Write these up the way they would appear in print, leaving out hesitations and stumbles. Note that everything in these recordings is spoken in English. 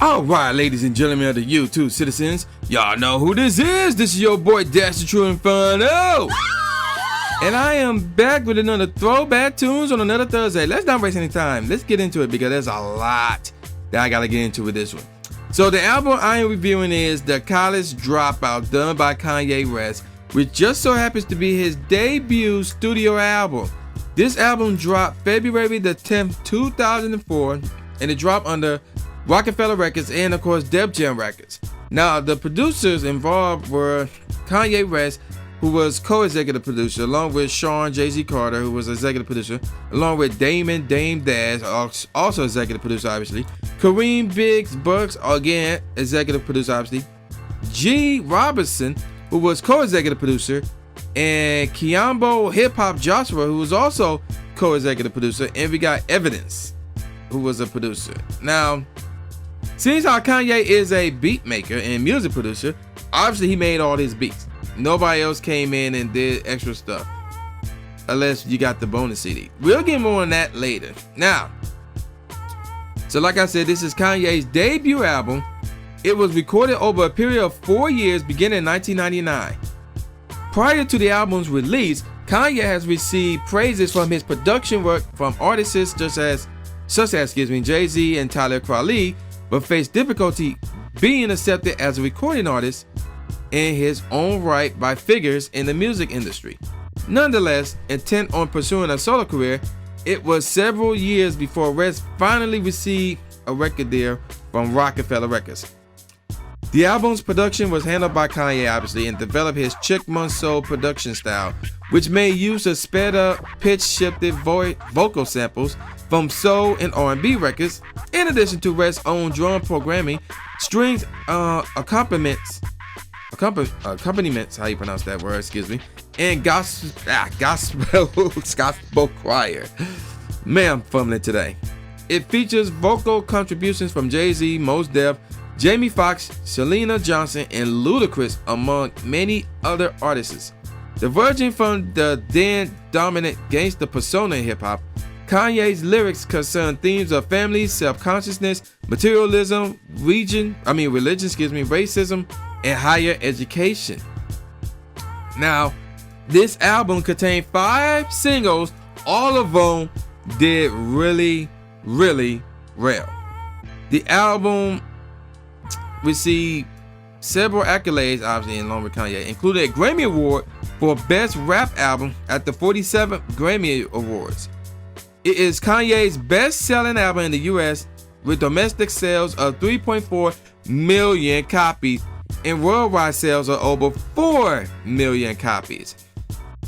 All right, ladies and gentlemen of the YouTube citizens, y'all know who this is. This is your boy Dash the True Inferno. And I am back with another Throwback Tunes on another Thursday. Let's not waste any time. Let's get into it because there's a lot that I got to get into with this one. So the album I am reviewing is The College Dropout, done by Kanye West, which just so happens to be his debut studio album. This album dropped February the 10th, 2004, and it dropped under Roc-A-Fella Records and of course Def Jam Records. Now the producers involved were Kanye West, who was co-executive producer, along with Sean Jay-Z Carter, who was executive producer, along with Dame Dash, also executive producer obviously, Kareem Biggs Bucks, again executive producer obviously, G Robinson, who was co-executive producer, and Kiambo Hip Hop Joshua, who was also co-executive producer, and we got Evidence, who was a producer. Now, since how Kanye is a beat maker and music producer, obviously he made all his beats. Nobody else came in and did extra stuff, unless you got the bonus CD. We'll get more on that later. Now, so like I said, this is Kanye's debut album. It was recorded over a period of 4 years, beginning in 1999. Prior to the album's release, Kanye has received praises from his production work from artists such as Jay-Z and Talib Kweli, but faced difficulty being accepted as a recording artist in his own right by figures in the music industry. Nonetheless, intent on pursuing a solo career, it was several years before West finally received a record deal from Roc-A-Fella Records. The album's production was handled by Kanye, obviously, and developed his Chickmun Soul production style, which made use of sped-up, pitch-shifted vocal samples from soul and R&B records, in addition to West's own drum programming, strings, accompaniments, how you pronounce that word, excuse me, and gospel choir. Man, I'm fumbling today. It features vocal contributions from Jay-Z, Mos Def, Jamie Foxx, Selena Johnson, and Ludacris, among many other artists. Diverging from the then dominant gangster persona in hip-hop, Kanye's lyrics concern themes of family, self-consciousness, materialism, religion, racism, and higher education. Now, this album contained 5 singles. All of them did really, really well. The album received several accolades, obviously, along with Kanye, including a Grammy Award for Best Rap Album at the 47th Grammy Awards. It is Kanye's best-selling album in the U.S. with domestic sales of 3.4 million copies and worldwide sales of over 4 million copies.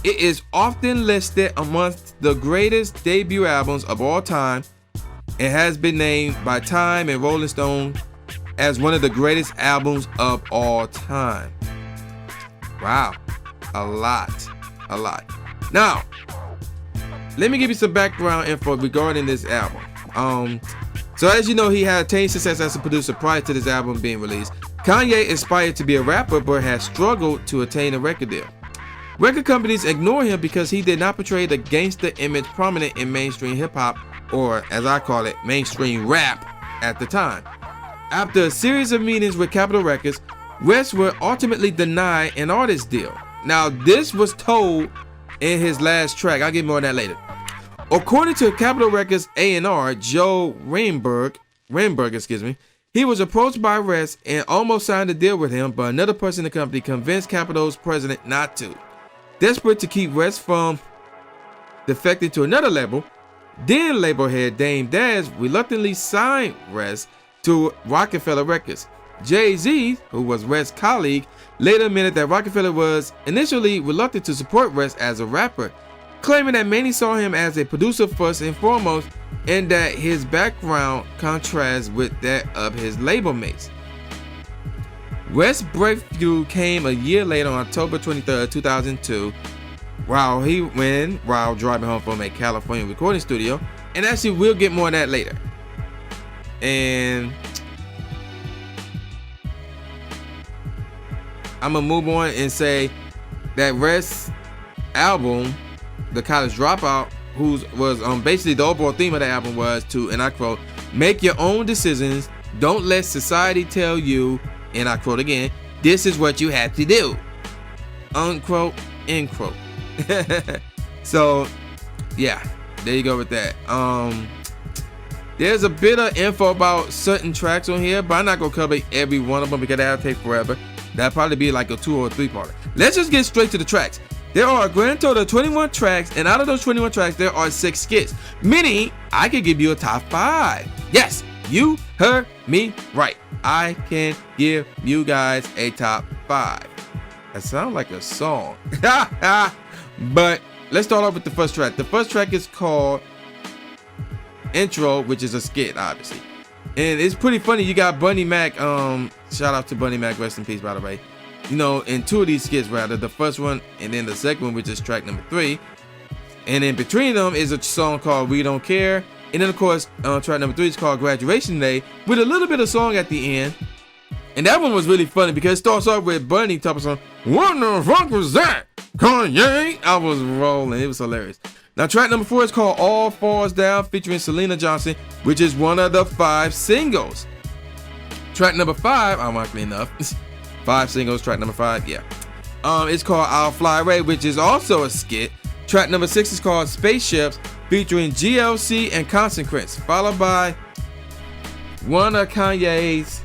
It is often listed amongst the greatest debut albums of all time and has been named by Time and Rolling Stone as one of the greatest albums of all time. Wow, a lot. Now, let me give you some background info regarding this album. So as you know, he had attained success as a producer prior to this album being released. Kanye aspired to be a rapper but has struggled to attain a record deal. Record companies ignore him because he did not portray the gangster image prominent in mainstream hip-hop, or as I call it, mainstream rap at the time. After a series of meetings with Capitol Records, West would ultimately deny an artist deal. Now, this was told in his last track. I'll get more on that later. According to Capitol Records A&R, Joe Rainberg, he was approached by West and almost signed a deal with him, but another person in the company convinced Capitol's president not to. Desperate to keep West from defecting to another label, then label head Dame Dash reluctantly signed West to Roc-A-Fella Records. Jay-Z, who was West's colleague, later admitted that Roc-A-Fella was initially reluctant to support West as a rapper, claiming that many saw him as a producer first and foremost, and that his background contrasts with that of his label mates. West's breakthrough came a year later on October 23, 2002, while driving home from a California recording studio, and actually we'll get more on that later. And I'm gonna move on and say that West's album, The College Dropout, was basically the overall theme of the album was to, and I quote, make your own decisions Don't let society tell you, and I quote again, this is what you have to do. Unquote, end quote. So, yeah, there you go with that. There's a bit of info about certain tracks on here, but I'm not going to cover every one of them because that'll take forever. That'll probably be like a 2 or 3 parter. Let's just get straight to the tracks. There are a grand total of 21 tracks, and out of those 21 tracks, there are 6 skits. Meaning, I could give you a top 5. Yes, you heard me right. I can give you guys a top 5. That sounds like a song. But let's start off with the first track. The first track is called Intro, which is a skit, obviously. And it's pretty funny. You got Bunny Mac. Shout out to Bunny Mac. Rest in peace, by the way. You know, in 2 of these skits, rather, the first one and then the second one, which is track number 3. And in between them is a song called We Don't Care. And then, of course, track number 3 is called Graduation Day, with a little bit of song at the end. And that one was really funny because it starts off with Bunny talking some, what the fuck was that? Kanye? I was rolling. It was hilarious. Now, track number 4 is called All Falls Down, featuring Selena Johnson, which is one of the 5 singles. Track number 5, ironically enough, 5 singles, track number 5, yeah. It's called I'll Fly Away, which is also a skit. Track number 6 is called Spaceships, featuring GLC and Consequence, followed by one of Kanye's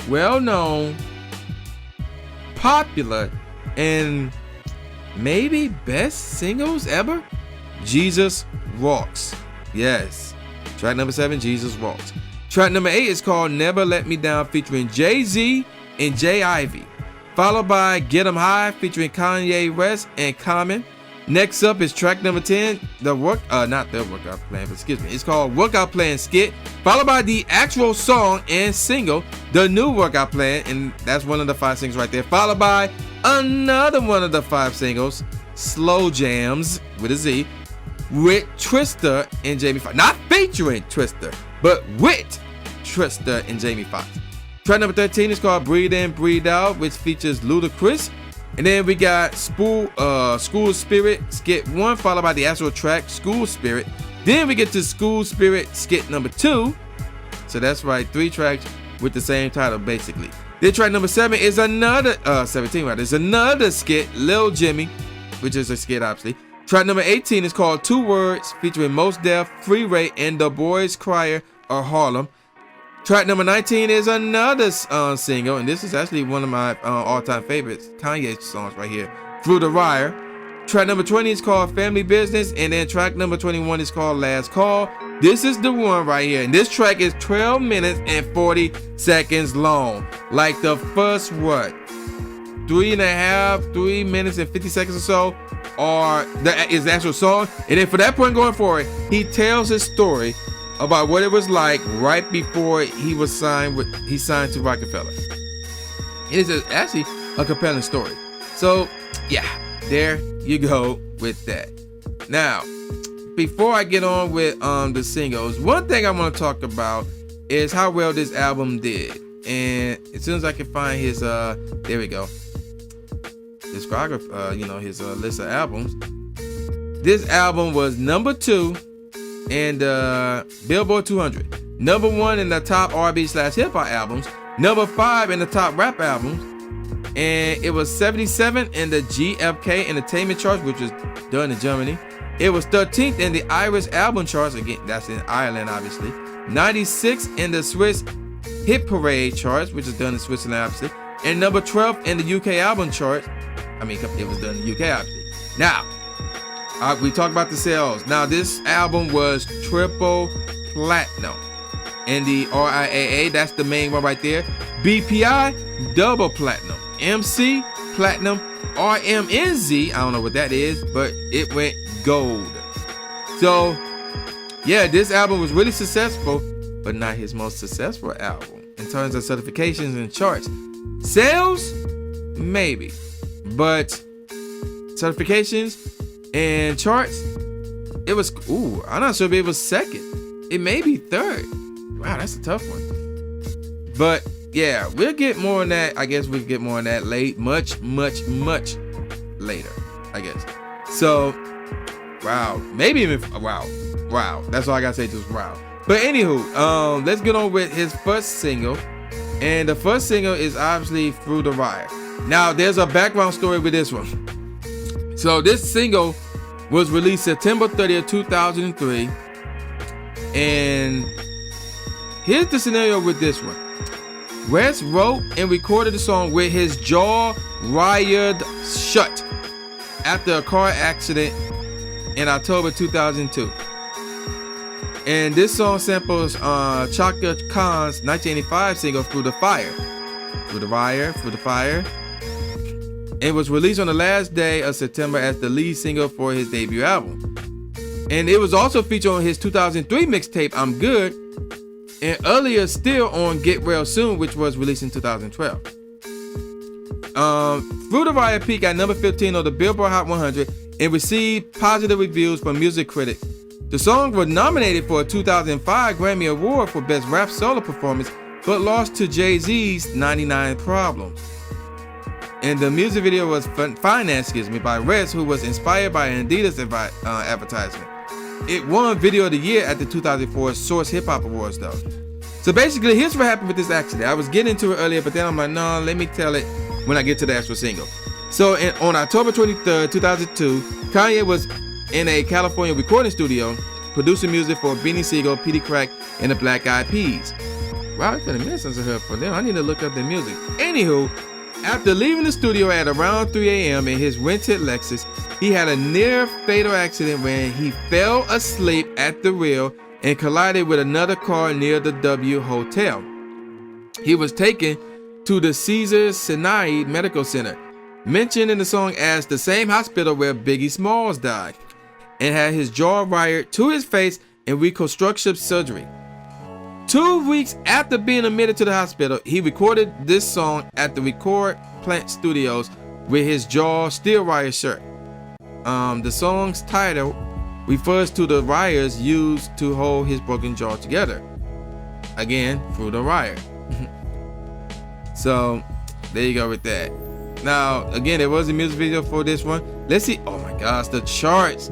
well-known, popular, and maybe best singles ever, Jesus Walks. Yes. Track number 7, Jesus Walks. Track number 8 is called Never Let Me Down, featuring Jay-Z and Jay Ivy, followed by Get 'Em High, featuring Kanye West and Common. Next up is track number 10, it's called Workout Plan Skit, followed by the actual song and single, The New Workout Plan, and that's one of the 5 singles right there, followed by another one of the 5 singles, Slow Jams, with a Z, with Twista and Jamie Foxx. Not featuring Twista, but with Twista and Jamie Foxx. Track number 13 is called Breathe In, Breathe Out, which features Ludacris. And then we got School Spirit, skit 1, followed by the actual track, School Spirit. Then we get to School Spirit, skit number 2. So that's right, 3 tracks with the same title, basically. Then track number 7 is another, 17 rather, is another skit, Lil Jimmy, which is a skit, obviously. Track number 18 is called 2 Words, featuring Mos Def, Freeway, and The Boys Crier of Harlem. Track number 19 is another single, and this is actually one of my all-time favorites, Kanye songs right here, Through the Wire. Track number 20 is called Family Business, and then track number 21 is called Last Call. This is the one right here, and this track is 12 minutes and 40 seconds long. Like the first, 3 minutes and 50 seconds or so is the actual song. And then for that point going forward, he tells his story about what it was like right before he signed to Roc-A-Fella. It is actually a compelling story. So yeah, there you go with that. Now, before I get on with the singles, one thing I want to talk about is how well this album did. And as soon as I can find his there we go, discography, his list of albums. This album was number 2 in the Billboard 200, number 1 in the top R&B/hip hop albums, number 5 in the top rap albums, and it was 77 in the GFK Entertainment charts, which was done in Germany. It was 13th in the Irish album charts, again that's in Ireland obviously, 96 in the Swiss Hit Parade charts, which is done in Switzerland obviously, and number 12 in the UK album chart. It was done in the UK obviously. Now, we talked about the sales. Now, this album was triple platinum in the RIAA. That's the main one right there. BPI, double platinum. MC, platinum. RMNZ, I don't know what that is, but it went gold. So, yeah, this album was really successful, but not his most successful album in terms of certifications and charts. Sales, maybe, but certifications and charts, it was, I'm not sure if it was second. It may be third. Wow, that's a tough one. But yeah, we'll get more on that. I guess we'll get more on that much later, I guess. So, wow. Maybe even, wow. That's all I gotta say, just wow. But anywho, let's get on with his first single. And the first single is obviously Through the Wire. Now, there's a background story with this one. So this single was released September 30th, 2003. And here's the scenario with this one. West wrote and recorded the song with his jaw wired shut after a car accident in October 2002. And this song samples Chaka Khan's 1985 single Through the Fire. Through the Wire, Through the Fire. It was released on the last day of September as the lead single for his debut album. And it was also featured on his 2003 mixtape I'm Good, and earlier still on Get Well Soon, which was released in 2012. Through the Wire peaked at number 15 on the Billboard Hot 100 and received positive reviews from music critics. The song was nominated for a 2005 Grammy Award for Best Rap Solo Performance, but lost to Jay-Z's 99 Problems. And the music video was financed, by West, who was inspired by an Adidas advertisement. It won Video of the Year at the 2004 Source Hip Hop Awards, though. So basically, here's what happened with this accident. I was getting into it earlier, but then I'm like, no, let me tell it when I get to the actual single. So on October 23rd, 2002, Kanye was in a California recording studio producing music for Beanie Sigel, Petey Crack, and the Black Eyed Peas. Wow, it's been a minute since I heard from them. I need to look up their music. Anywho, after leaving the studio at around 3 a.m. in his rented Lexus, he had a near fatal accident when he fell asleep at the wheel and collided with another car near the W Hotel. He was taken to the Cesar Sinai Medical Center, mentioned in the song as the same hospital where Biggie Smalls died, and had his jaw wired to his face in reconstructive surgery. 2 weeks after being admitted to the hospital, he recorded this song at the Record Plant Studios with his jaw still wired shut. The song's title refers to the wires used to hold his broken jaw together. Again, through the wire. So, there you go with that. Now, again, there was a music video for this one. Let's see. Oh my gosh, the charts.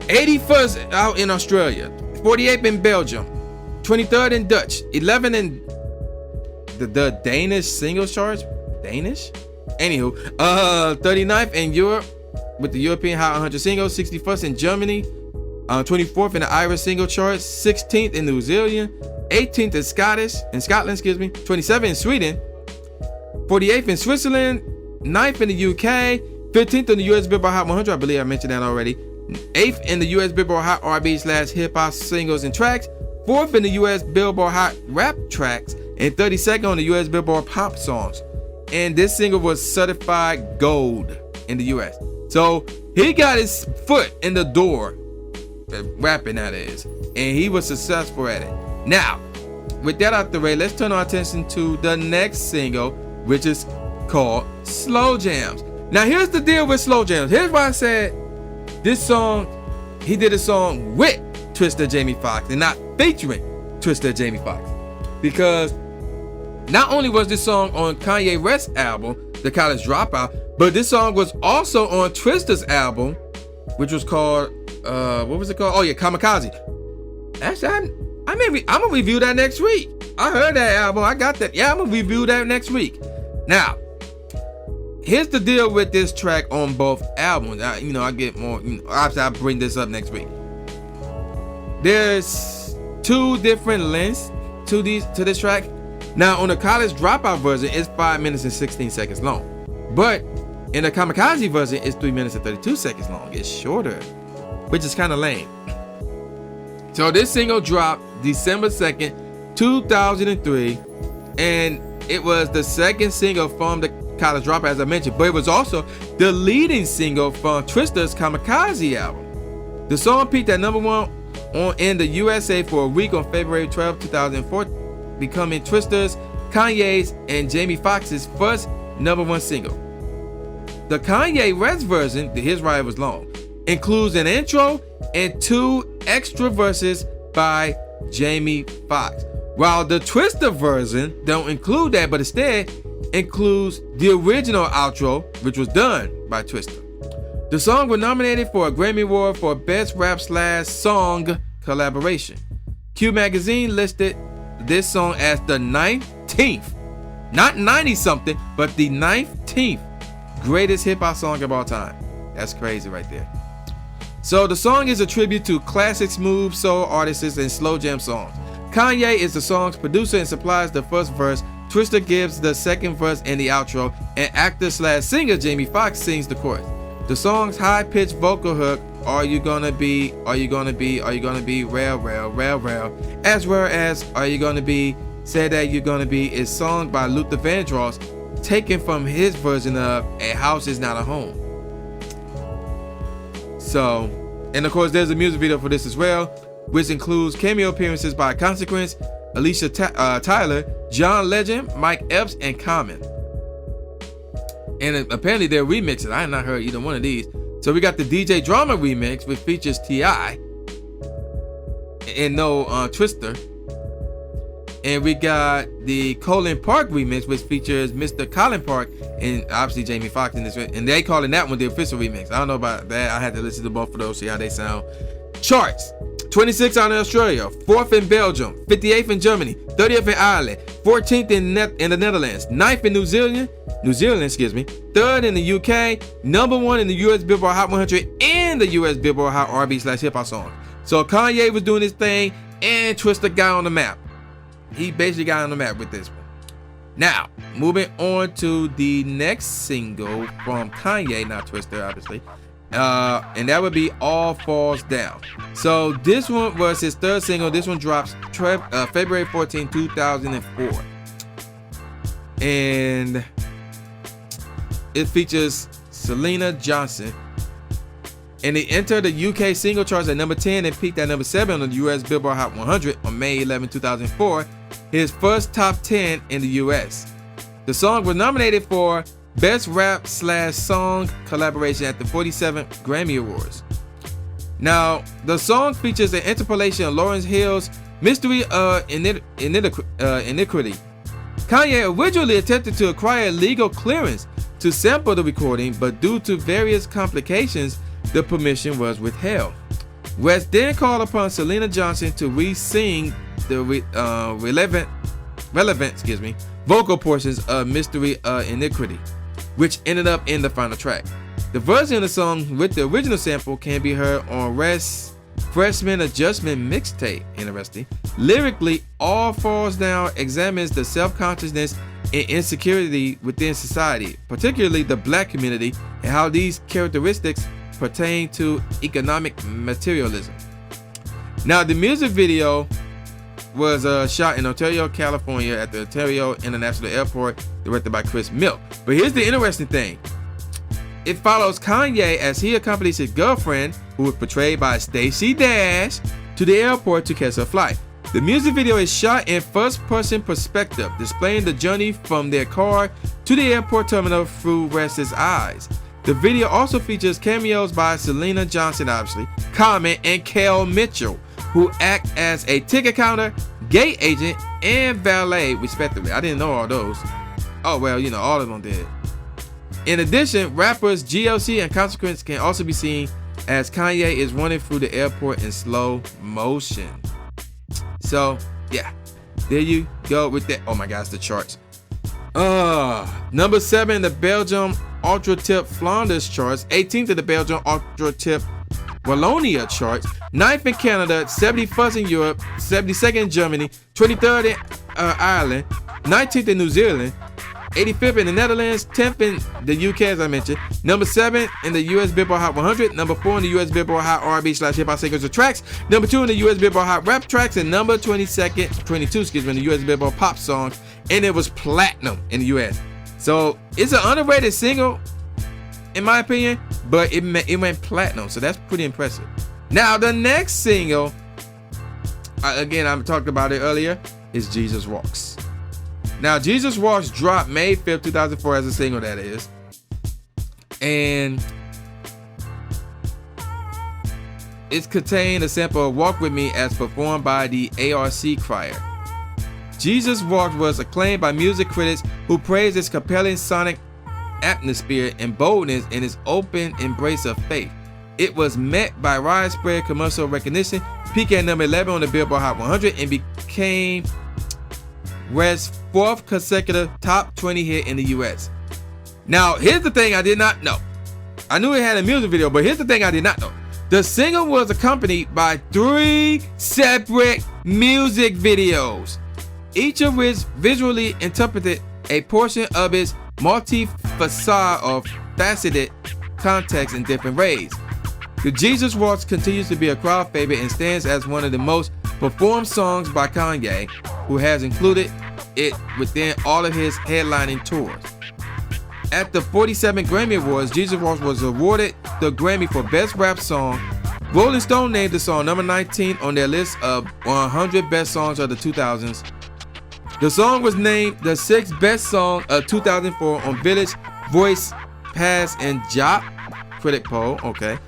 81st out in Australia, 48th in Belgium, 23rd in Dutch, 11th in the Danish singles charts. Danish? Anywho, 39th in Europe with the European Hot 100 singles, 61st in Germany, 24th in the Irish single charts, 16th in New Zealand, 18th in Scotland, 27th in Sweden, 48th in Switzerland, 9th in the UK, 15th in the US Billboard Hot 100, I believe I mentioned that already, 8th in the US Billboard Hot R&B/hip hop singles and tracks, 4th in the US Billboard Hot rap tracks, and 32nd on the US Billboard pop songs. And this single was certified gold in the US. So he got his foot in the door, rapping that is, and he was successful at it. Now, with that out the way, let's turn our attention to the next single, which is called Slow Jams. Now here's the deal with Slow Jams. Here's why I said this song, he did a song with Twista Jamie Foxx and not featuring Twista Jamie Foxx. Because not only was this song on Kanye West's album, The College Dropout, but this song was also on Twista's album, which was called, what was it called? Oh yeah, Kamikaze. Actually, I'm gonna review that next week. I heard that album, I got that. Yeah, I'm gonna review that next week. Now, here's the deal with this track on both albums. I get more, obviously I'll bring this up next week. There's two different lengths to this track. Now, on the College Dropout version, it's 5 minutes and 16 seconds long. But in the Kamikaze version, it's 3 minutes and 32 seconds long. It's shorter, which is kind of lame. So this single dropped December 2nd, 2003, and it was the second single from the College Dropout, as I mentioned, but it was also the leading single from Twista's Kamikaze album. The song peaked at number 1 in the USA for a week on February 12, 2004, becoming Twista's, Kanye's, and Jamie Foxx's first number 1 single. The Kanye West version, his ride was long, includes an intro and 2 extra verses by Jamie Foxx, while the Twista version don't include that, but instead includes the original outro, which was done by Twista. The song was nominated for a Grammy Award for Best Rap/Song Collaboration. Q Magazine listed this song as the 19th, not 90-something, but the 19th greatest hip-hop song of all time. That's crazy right there. So the song is a tribute to classic smooth soul artists and slow jam songs. Kanye is the song's producer and supplies the first verse. Twista gives the second verse and the outro, and actor/singer Jamie Foxx sings the chorus. The song's high-pitched vocal hook, "Are you gonna be, are you gonna be, are you gonna be, rail, rail, rail, rail," as well as "Are you gonna be, say that you're gonna be," is sung by Luther Vandross, taken from his version of "A House Is Not a Home." So, and of course, there's a music video for this as well, which includes cameo appearances by Consequence, Alicia Tyler, John Legend, Mike Epps, and Common. And apparently they're remixes. I have not heard either one of these. So we got the DJ Drama remix, which features T.I. and no Twista. And we got the Colin Park remix, which features Mr. Colin Park and obviously Jamie Foxx in this. And they calling that one the official remix. I don't know about that. I had to listen to both of those, see how they sound. Charts: 26th in Australia, 4th in Belgium, 58th in Germany, 30th in Ireland, 14th in the Netherlands, 9th in New Zealand, 3rd in the UK, number 1 in the US Billboard Hot 100 and the US Billboard Hot R&B/hip hop song. So Kanye was doing his thing, and Twista got on the map. He basically got on the map with this one. Now, moving on to the next single from Kanye, not Twista, obviously. And that would be All Falls Down. So this one was his third single. This one drops February 14, 2004. And it features Selena Johnson. And it entered the UK single charts at number 10 and peaked at number 7 on the US Billboard Hot 100 on May 11, 2004. His first top 10 in the US. The song was nominated for Best Rap/Song Collaboration at the 47th Grammy Awards. Now, the song features an interpolation of Lauryn Hill's Mystery Iniquity. Kanye originally attempted to acquire legal clearance to sample the recording, but due to various complications, the permission was withheld. West then called upon Selena Johnson to re-sing the relevant vocal portions of Mystery Iniquity, which ended up in the final track. The version of the song with the original sample can be heard on Rest's Freshman Adjustment mixtape. Interesting. Lyrically, All Falls Down examines the self-consciousness and insecurity within society, particularly the black community, and how these characteristics pertain to economic materialism. Now, the music video was shot in Ontario, California at the Ontario International Airport, directed by Chris Milk. But here's the interesting thing. It follows Kanye as he accompanies his girlfriend, who was portrayed by Stacey Dash, to the airport to catch her flight. The music video is shot in first-person perspective, displaying the journey from their car to the airport terminal through West's eyes. The video also features cameos by Selena Johnson, obviously, Common, and Kel Mitchell, who act as a ticket counter, gate agent, and valet, respectively. I didn't know all those. Oh, well, you know, all of them did. In addition, rappers GLC and Consequence can also be seen as Kanye is running through the airport in slow motion. So, yeah, there you go with that. Oh my gosh, the charts. Number 7 in the Belgium Ultra Tip Flanders charts, 18th in the Belgium Ultra Tip Wallonia charts, 9th in Canada, 71st in Europe, 72nd in Germany, 23rd in Ireland, 19th in New Zealand, 85th in the Netherlands, 10th in the UK, as I mentioned, number 7 in the US Billboard Hot 100, number 4 in the US Billboard Hot R&B/hip hop singles or tracks, number 2 in the US Billboard Hot rap tracks, and number 22 in the US Billboard pop songs, and it was platinum in the US. So it's an underrated single, in my opinion, but it went platinum, so that's pretty impressive. Now the next single, again, I talked about it earlier, is Jesus Walks. Now, Jesus Walks dropped May 5th, 2004 as a single, that is. And it contained a sample of Walk With Me as performed by the ARC Choir. Jesus Walks was acclaimed by music critics who praised its compelling sonic atmosphere and boldness in its open embrace of faith. It was met by widespread commercial recognition, peaking at number 11 on the Billboard Hot 100, and became West's 4th consecutive top 20 hit in the US. Now, here's the thing I did not know. I knew it had a music video, but here's the thing I did not know. The single was accompanied by 3 separate music videos, each of which visually interpreted a portion of its multi-facade of faceted context in different ways. The Jesus Walks continues to be a crowd favorite and stands as one of the most performed songs by Kanye, who has included it within all of his headlining tours. At the 47th Grammy Awards, Jesus Walks was awarded the Grammy for Best Rap Song. Rolling Stone named the song number 19 on their list of 100 best songs of the 2000s. The song was named the 6th best song of 2004 on Village Voice Pass and Jop Critic Poll. Okay.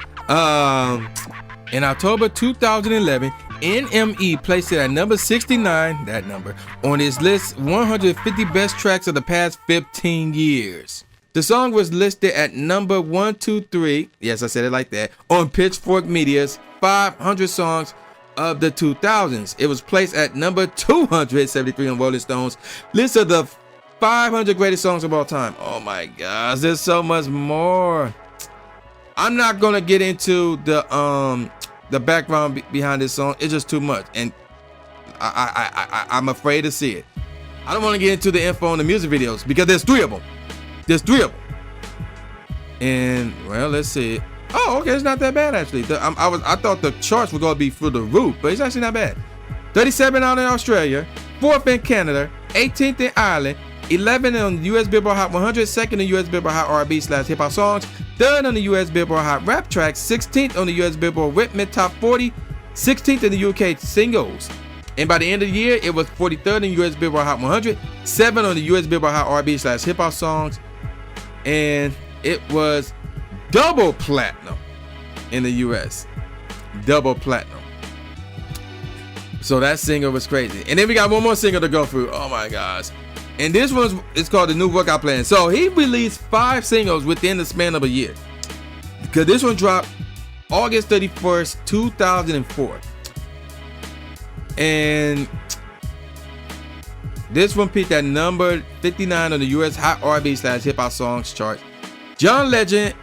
In October 2011, NME placed it at number 69, that number, on its list 150 best tracks of the past 15 years. The song was listed at number 123, yes, I said it like that, on Pitchfork Media's 500 songs of the 2000s. It was placed at number 273 on Rolling Stone's list of the 500 greatest songs of all time. Oh my gosh, there's so much more. I'm not gonna get into the background behind this song. It's just too much, and I'm afraid to see it. I don't want to get into the info on the music videos because there's 3 of them. And well, let's see. Oh, okay, it's not that bad actually. I thought the charts were gonna be through the roof, but it's actually not bad. 37 out in Australia, 4th in Canada, 18th in Ireland, 11 on the US Billboard Hot 100, 2nd in the US Billboard Hot R&B/hip hop songs, 3rd on the US Billboard Hot Rap Tracks, 16th on the US Billboard Whitman Top 40, 16th in the UK Singles. And by the end of the year, it was 43rd in the US Billboard Hot 100, 7th on the US Billboard Hot R&B/hip hop songs, and it was double platinum in the US. Double platinum. So that single was crazy. And then we got one more single to go through. Oh my gosh. And this one is called The New Workout Plan. So he released 5 singles within the span of a year. Because this one dropped August 31st, 2004. And this one peaked at number 59 on the US Hot R&B/hip hop songs chart. John Legend,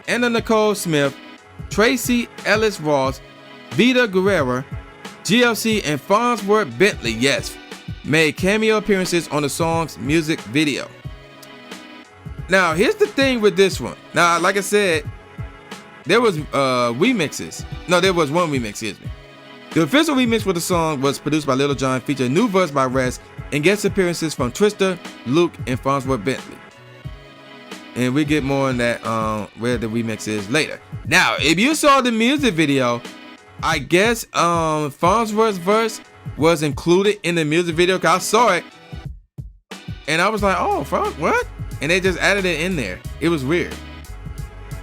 Anna Nicole Smith, Tracy Ellis Ross, Vida Guerrera, GLC, and Farnsworth Bentley, yes, made cameo appearances on the song's music video. Now, here's the thing with this one. Now, like I said, there was remixes. No, there was one remix, excuse me. The official remix for the song was produced by Lil Jon, featured a new verse by Rest, and guest appearances from Twista, Luke, and Farnsworth Bentley. And we get more on that where the remix is later. Now, if you saw the music video, I guess Farnsworth's verse was included in the music video, because I saw it and I was like, oh, what? And they just added it in there. It was weird.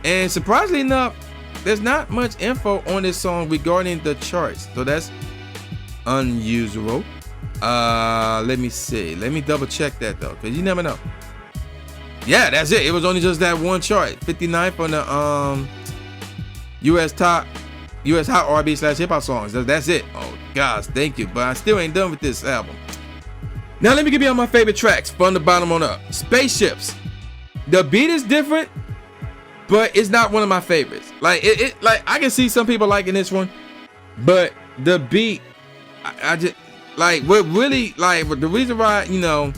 And surprisingly enough, there's not much info on this song regarding the charts, so that's unusual. Let me see. Let me double check that though, because you never know. Yeah, that's it. It was only just that one chart. 59th on the US Hot R&B/hip hop songs. That's it. Oh gosh, thank you. But I still ain't done with this album. Now let me give you all my favorite tracks from the bottom on up. Spaceships. The beat is different, but it's not one of my favorites. Like like I can see some people liking this one, but the beat, I just like what really like the reason why, you know,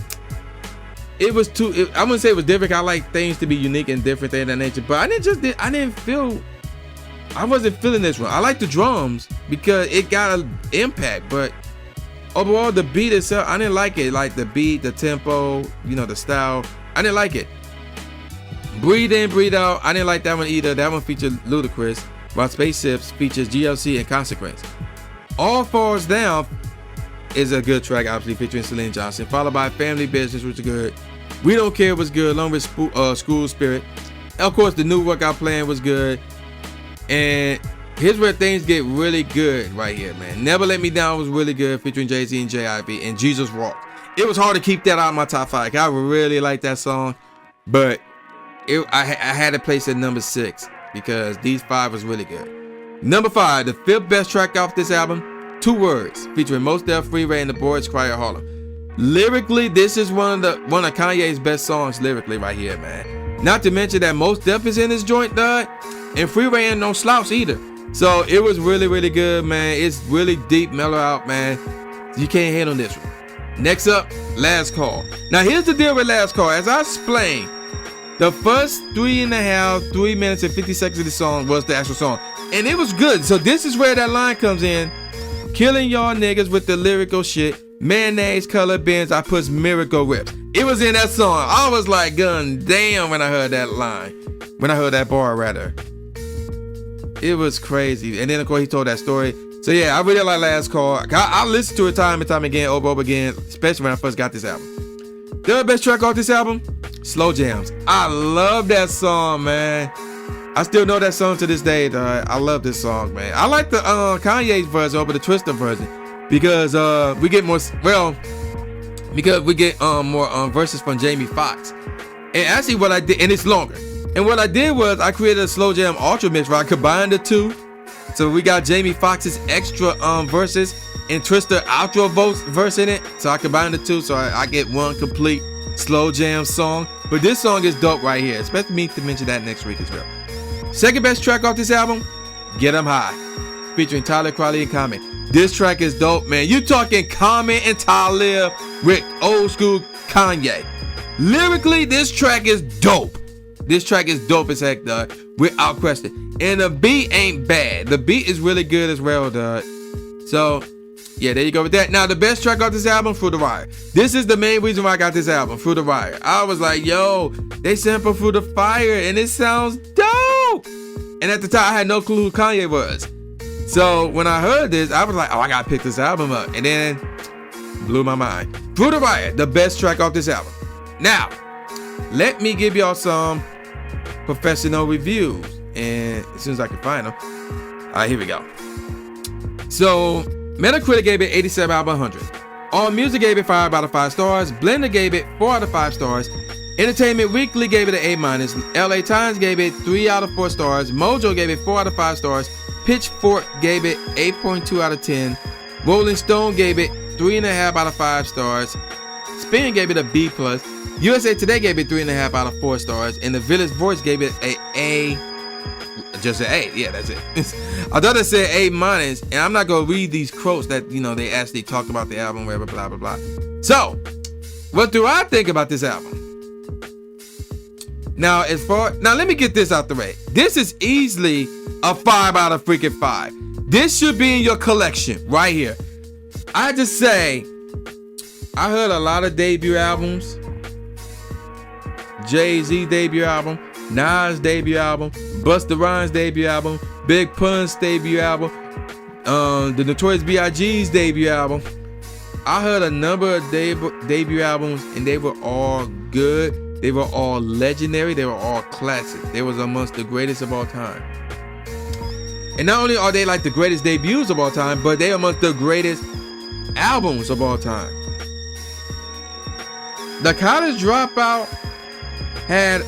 it was too. I wouldn't say it was different. I like things to be unique and different, things of that nature. But I wasn't feeling this one. I like the drums because it got an impact, but overall the beat itself, I didn't like it. Like the beat, the tempo, you know, the style, I didn't like it. Breathe In, Breathe Out, I didn't like that one either. That one featured Ludacris, while Spaceships features GLC and Consequence. All Falls Down is a good track, obviously featuring Celine Johnson, followed by Family Business, which is good. We Don't Care was good, along with School Spirit. And of course, The New Workout Plan was good. And here's where things get really good right here, man. Never Let Me Down was really good, featuring Jay-Z and J.I.B. and Jesus Walk. It was hard to keep that out of my top 5. I really like that song, but I had to place it at number 6 because these 5 was really good. Number 5, the 5th best track off this album, 2 Words, featuring Mos Def, Freeway, and the Boys Cry of Harlem. Lyrically, this is one of Kanye's best songs lyrically right here, man. Not to mention that Mos Def is in this joint, dog, and Freeway ain't no slouch either. So it was really, really good, man. It's really deep, mellow out, man. You can't hate on this one. Next up, Last Call. Now here's the deal with Last Call. As I explained, the first 3 minutes and 50 seconds of the song was the actual song. And it was good. So this is where that line comes in. Killing y'all niggas with the lyrical shit. Mayonnaise color bins, I puts miracle rips. It was in that song. I was like, gun damn, when I heard that line. When I heard that bar, rather. It was crazy. And then, of course, he told that story. So, yeah, I really like Last Call. I listened to it time and time again, over again, especially when I first got this album. The best track off this album, Slow Jams. I love that song, man. I still know that song to this day, dog. I love this song, man. I like the Kanye's version over the Twista version because we get more, more verses from Jamie Foxx. And actually what I did, and it's longer. And what I did was I created a Slow Jam Ultra Mix where I combined the two. So we got Jamie Foxx's extra verses and Twista outro verse in it. So I combined the two so I get one complete Slow Jam song. But this song is dope right here. Expect me to mention that next week as well. Second best track off this album, Get 'Em High, featuring Tyler, Crowley, and Common. This track is dope, man. You talking Common and Tyler with old school Kanye. Lyrically, this track is dope. This track is dope as heck, dog, without question. And the beat ain't bad. The beat is really good as well, dog. So, yeah, there you go with that. Now, the best track off this album, Through the Wire. This is the main reason why I got this album, Through the Wire. I was like, yo, they sampled Through the Fire, and it sounds dope. And at the time, I had no clue who Kanye was. So, when I heard this, I was like, oh, I gotta pick this album up. And then, blew my mind. Through the Wire, the best track off this album. Now, let me give y'all some professional reviews. And as soon as I can find them. All right, here we go. So, Metacritic gave it 87 out of 100. AllMusic gave it 5 out of 5 stars. Blender gave it 4 out of 5 stars. Entertainment Weekly gave it an A-. LA Times gave it 3 out of 4 stars. Mojo gave it 4 out of 5 stars. Pitchfork gave it 8.2 out of 10. Rolling Stone gave it 3.5 out of 5 stars. Spin gave it a B+. USA Today gave it 3.5 out of 4 stars. And The Village Voice gave it A. Just an A. Yeah, that's it. I thought it said A-. And I'm not going to read these quotes that, they actually talked about the album, whatever, blah, blah, blah. So, what do I think about this album? Now, let me get this out the way. This is easily a 5 out of freaking 5. This should be in your collection right here. I just say, I heard a lot of debut albums. Jay-Z debut album, Nas debut album, Busta Rhymes debut album, Big Pun's debut album, the Notorious B.I.G.'s debut album. I heard a number of debut albums and they were all good. They were all legendary. They were all classic. They was amongst the greatest of all time. And not only are they like the greatest debuts of all time, but they are amongst the greatest albums of all time. The College Dropout had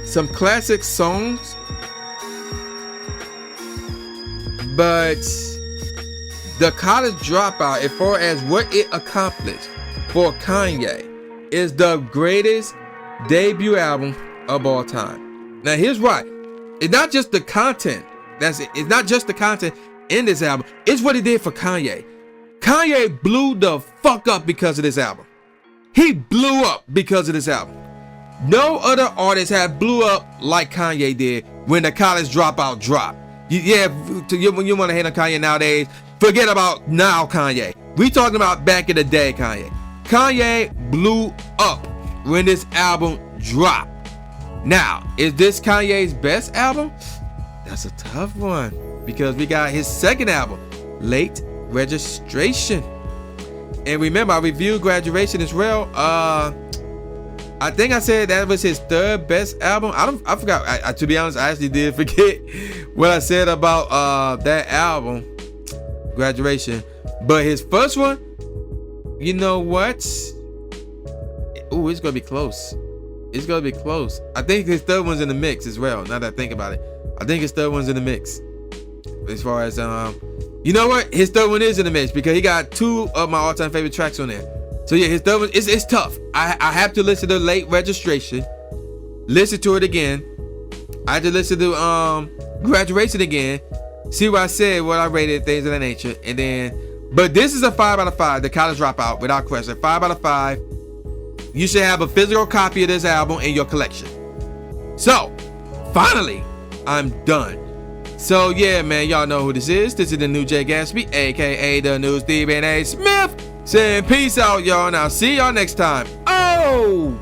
some classic songs, but the College Dropout, as far as what it accomplished for Kanye, is the greatest debut album of all time. Now here's why. It's not just the content. That's it. It's not just the content in this album. It's what it did for Kanye. Kanye blew the fuck up because of this album. He blew up because of this album. No other artist had blew up like Kanye did when the College Dropout dropped. When you want to hate on Kanye nowadays, forget about now Kanye. We talking about back in the day Kanye. Kanye blew up when this album dropped. Now, is this Kanye's best album? That's a tough one because we got his second album, Late Registration. And remember, I reviewed Graduation as well. I think I said that was his third best album. I forgot. To be honest, I actually did forget what I said about that album, Graduation. But his first one, you know what? Ooh, it's gonna be close. It's gonna be close. I think his third one's in the mix as well. Now that I think about it, I think his third one's in the mix. As far as you know what, his third one is in the mix because he got 2 of my all-time favorite tracks on there. So yeah, his third one it's tough. I have to listen to Late Registration, listen to it again. I had to listen to Graduation again, see what I said, what I rated, things of that nature, and then. But this is a 5 out of 5. The College Dropout, without question, 5 out of 5. You should have a physical copy of this album in your collection. So, finally, I'm done. So yeah, man, y'all know who this is. This is the new Jay Gatsby, aka the new Stephen A. Smith. Saying peace out, y'all, and I'll see y'all next time. Oh!